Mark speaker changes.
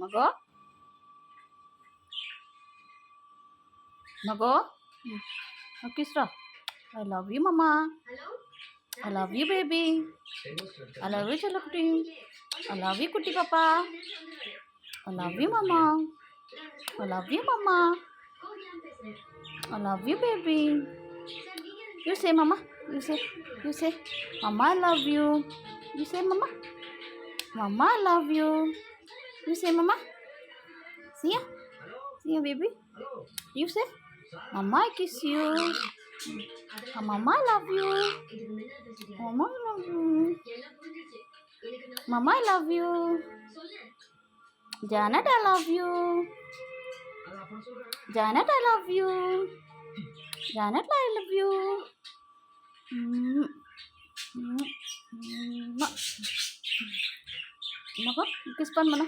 Speaker 1: Mego? Mego? Kiss her. I love you, Mama. I love you, baby. I love you, Chalakuti. I love you, Kutti Papa. I love you, Mama. I love you, Mama. I love you, baby. You say, Mama. You say. You say. Mama, I love you. You say, Mama. Mama, I love you. You say, Mama. See ya. See ya, baby. You say. Mama, I kiss you. Mama, I love you. Mama, I love you. Mama, I love you. Janet, I love you. Janet, I love you. Janet, I love you. Maka, kiss pan mana?